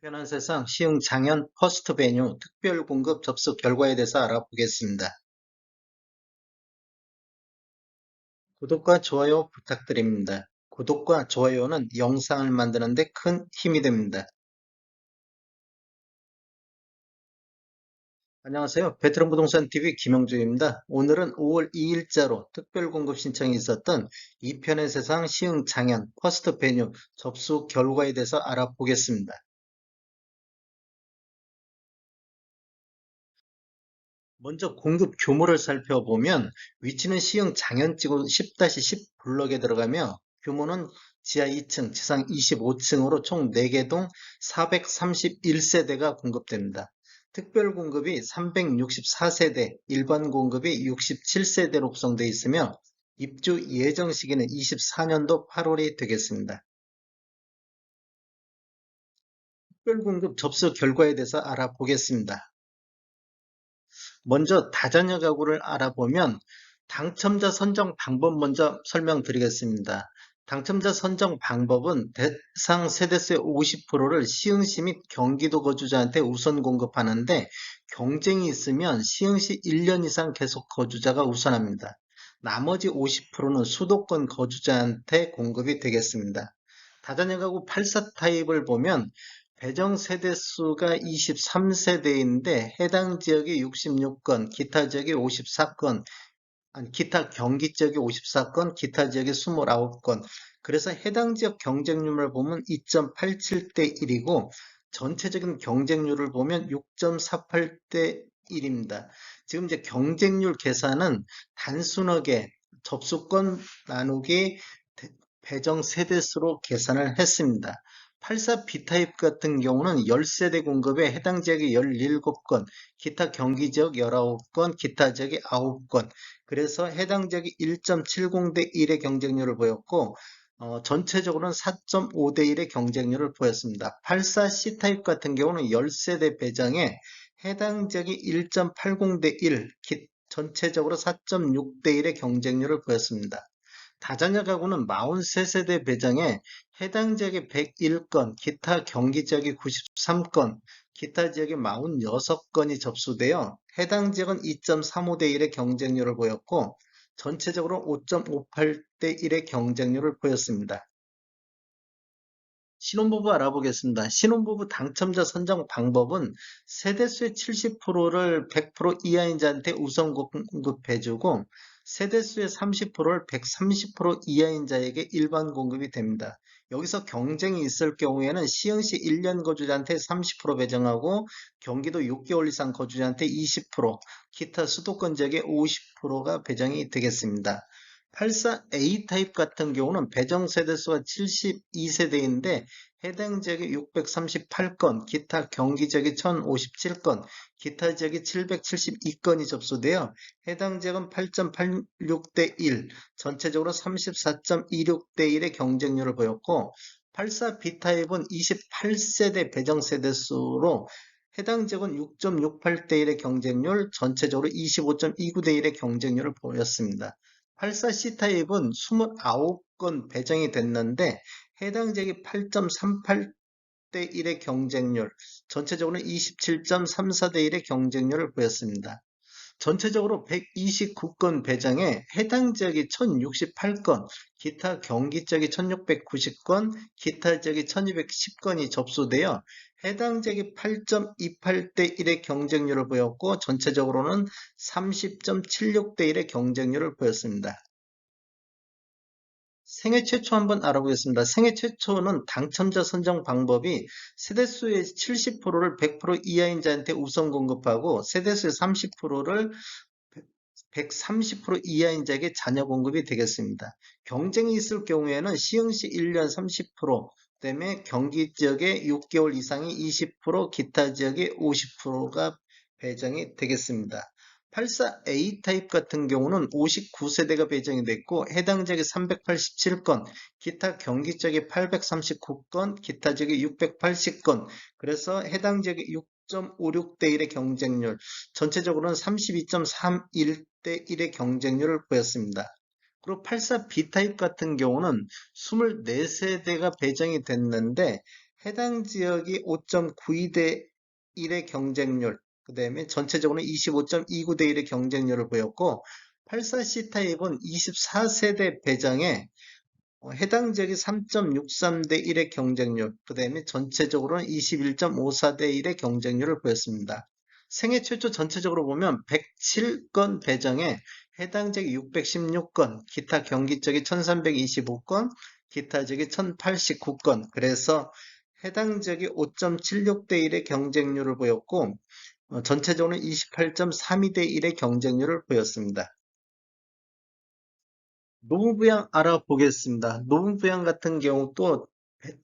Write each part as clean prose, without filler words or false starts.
편한 세상 시흥장현 퍼스트 베뉴 특별 공급 접수 결과에 대해서 알아보겠습니다. 구독과 좋아요 부탁드립니다. 구독과 좋아요는 영상을 만드는 데 큰 힘이 됩니다. 안녕하세요. 베트남 부동산 TV 김영주입니다. 오늘은 5월 2일자로 특별 공급 신청이 있었던 이편의 세상 시흥장현 퍼스트 베뉴 접수 결과에 대해서 알아보겠습니다. 먼저 공급 규모를 살펴보면 위치는 시흥 장현지구 10-10 블럭에 들어가며 규모는 지하 2층, 지상 25층으로 총 4개 동 431세대가 공급됩니다. 특별 공급이 364세대, 일반 공급이 67세대로 구성되어 있으며 입주 예정 시기는 24년도 8월이 되겠습니다. 특별 공급 접수 결과에 대해서 알아보겠습니다. 먼저 다자녀 가구를 알아보면 당첨자 선정 방법 먼저 설명드리겠습니다. 당첨자 선정 방법은 대상 세대수의 50%를 시흥시 및 경기도 거주자한테 우선 공급하는데 경쟁이 있으면 시흥시 1년 이상 계속 거주자가 우선합니다. 나머지 50%는 수도권 거주자한테 공급이 되겠습니다. 다자녀 가구 84 타입을 보면 배정 세대수가 23세대인데 해당 지역이 66건, 기타 지역이 54건, 기타 경기 지역이 54건, 기타 지역이 29건. 그래서 해당 지역 경쟁률을 보면 2.87대 1이고 전체적인 경쟁률을 보면 6.48대 1입니다. 지금 이제 경쟁률 계산은 단순하게 접수권 나누기 배정 세대수로 계산을 했습니다. 84 B타입 같은 경우는 10세대 공급에 해당 지역이 17건, 기타 경기 지역 19건, 기타 지역이 9건, 그래서 해당 지역이 1.70대 1의 경쟁률을 보였고, 전체적으로는 4.5대 1의 경쟁률을 보였습니다. 84 C타입 같은 경우는 10세대 배정에 해당 지역이 1.80대 1, 전체적으로 4.6대 1의 경쟁률을 보였습니다. 다자녀 가구는 43세대 배정에 해당 지역이 101건, 기타 경기 지역이 93건, 기타 지역이 46건이 접수되어 해당 지역은 2.35대 1의 경쟁률을 보였고 전체적으로 5.58대 1의 경쟁률을 보였습니다. 신혼부부 알아보겠습니다. 신혼부부 당첨자 선정 방법은 세대수의 70%를 100% 이하인자한테 우선 공급해주고 세대수의 30%를 130% 이하인자에게 일반 공급이 됩니다. 여기서 경쟁이 있을 경우에는 시흥시 1년 거주자한테 30% 배정하고 경기도 6개월 이상 거주자한테 20%, 기타 수도권 지역에 50%가 배정이 되겠습니다. 84A 타입 같은 경우는 배정 세대수가 72세대인데 해당 지역이 638건, 기타 경기 지역이 1057건, 기타 지역이 772건이 접수되어 해당 지역은 8.86대 1, 전체적으로 34.26대 1의 경쟁률을 보였고 84 B타입은 28세대 배정 세대수로 해당 지역은 6.68대 1의 경쟁률, 전체적으로 25.29대 1의 경쟁률을 보였습니다. 84C 타입은 29건 배정이 됐는데 해당 지역이 8.38대 1의 경쟁률, 전체적으로 27.34대 1의 경쟁률을 보였습니다. 전체적으로 129건 배정에 해당 지역이 1068건, 기타 경기 지역이 1690건, 기타 지역이 1210건이 접수되어 해당 지역이 8.28대 1의 경쟁률을 보였고 전체적으로는 30.76대 1의 경쟁률을 보였습니다. 생애 최초 한번 알아보겠습니다. 생애 최초는 당첨자 선정 방법이 세대수의 70%를 100% 이하인자한테 우선 공급하고 세대수의 30%를 130% 이하인자에게 자녀 공급이 되겠습니다. 경쟁이 있을 경우에는 시흥시 1년 30%, 그다음에 경기 지역의 6개월 이상이 20%, 기타 지역의 50%가 배정이 되겠습니다. 84A 타입 같은 경우는 59세대가 배정이 됐고 해당 지역이 387건, 기타 경기 지역이 839건, 기타 지역이 680건, 그래서 해당 지역이 6.56대 1의 경쟁률, 전체적으로는 32.31대 1의 경쟁률을 보였습니다. 그리고 84B 타입 같은 경우는 24세대가 배정이 됐는데 해당 지역이 5.92대 1의 경쟁률, 그 다음에 전체적으로는 25.29대 1의 경쟁률을 보였고, 84C 타입은 24세대 배정에 해당 지역이 3.63대 1의 경쟁률, 그 다음에 전체적으로는 21.54대 1의 경쟁률을 보였습니다. 생애 최초 전체적으로 보면 107건 배정에 해당 지역이 616건, 기타 경기 지역이 1325건, 기타 지역이 1089건, 그래서 해당 지역이 5.76대 1의 경쟁률을 보였고, 전체적으로는 28.32대 1의 경쟁률을 보였습니다. 노무부양 알아보겠습니다. 노무부양 같은 경우도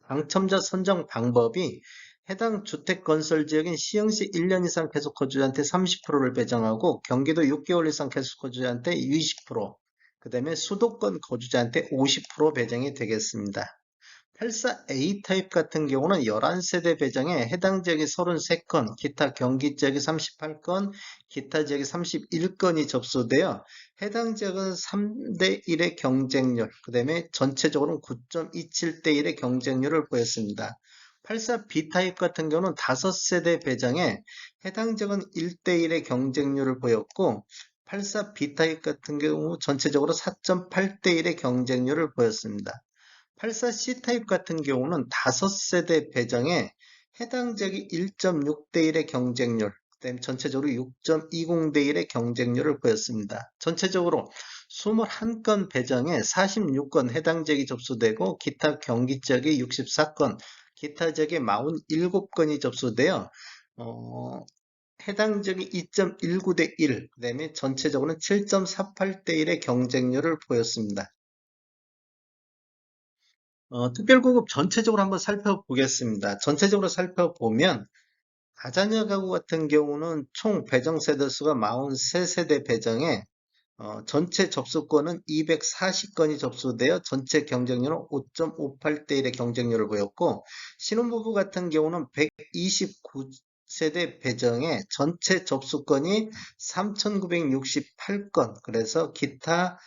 당첨자 선정 방법이 해당 주택 건설 지역인 시흥시 1년 이상 계속 거주자한테 30%를 배정하고 경기도 6개월 이상 계속 거주자한테 20%, 그 다음에 수도권 거주자한테 50% 배정이 되겠습니다. 84A 타입 같은 경우는 11세대 배정에 해당 지역이 33건, 기타 경기 지역이 38건, 기타 지역이 31건이 접수되어 해당 지역은 3대 1의 경쟁률, 그 다음에 전체적으로는 9.27대 1의 경쟁률을 보였습니다. 84B 타입 같은 경우는 5세대 배정에 해당 지역은 1대 1의 경쟁률을 보였고, 84B 타입 같은 경우 전체적으로 4.8대 1의 경쟁률을 보였습니다. 84C 타입 같은 경우는 5세대 배정에 해당 지역이 1.6대 1의 경쟁률, 그다음 전체적으로 6.20대 1의 경쟁률을 보였습니다. 전체적으로 21건 배정에 46건 해당 지역이 접수되고 기타 경기 지역이 64건, 기타 지역에 47건이 접수되어 해당 지역이 2.19대 1, 그다음에 전체적으로는 7.48대 1의 경쟁률을 보였습니다. 특별구급 전체적으로 한번 살펴보겠습니다. 전체적으로 살펴보면 다자녀 가구 같은 경우는 총 배정 세대수가 43세대 배정에 전체 접수건은 240건이 접수되어 전체 경쟁률은 5.58대 1의 경쟁률을 보였고, 신혼부부 같은 경우는 129세대 배정에 전체 접수건이 3,968건, 그래서 기타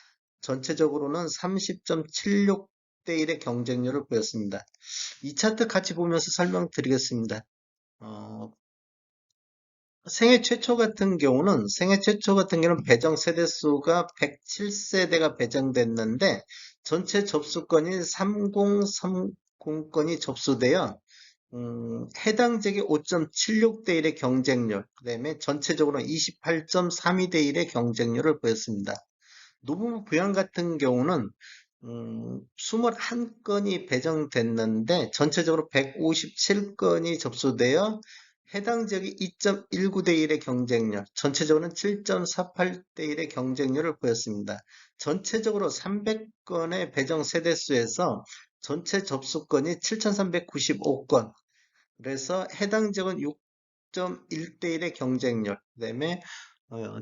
전체적으로는 30.76대 1의 경쟁률을 보였습니다. 이 차트 같이 보면서 설명드리겠습니다. 어, 생애 최초 같은 경우는 배정 세대수가 107세대가 배정됐는데 전체 접수건이 3030건이 접수되어 해당 지역이 5.76대 1의 경쟁률, 그 다음에 전체적으로 28.32대 1의 경쟁률을 보였습니다. 노부부 부양 같은 경우는 21건이 배정됐는데 전체적으로 157건이 접수되어 해당 지역이 2.19대 1의 경쟁률, 전체적으로는 7.48대 1의 경쟁률을 보였습니다. 전체적으로 300건의 배정 세대수에서 전체 접수건이 7,395건, 그래서 해당 지역은 6.1대 1의 경쟁률, 그다음에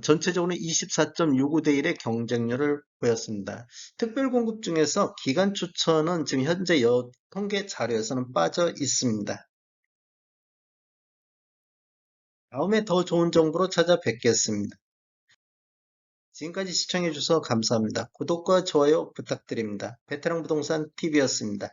전체적으로 24.65대 1의 경쟁률을 보였습니다. 특별공급 중에서 기간 추천은 지금 현재 통계 자료에서는 빠져 있습니다. 다음에 더 좋은 정보로 찾아뵙겠습니다. 지금까지 시청해주셔서 감사합니다. 구독과 좋아요 부탁드립니다. 베테랑 부동산 TV였습니다.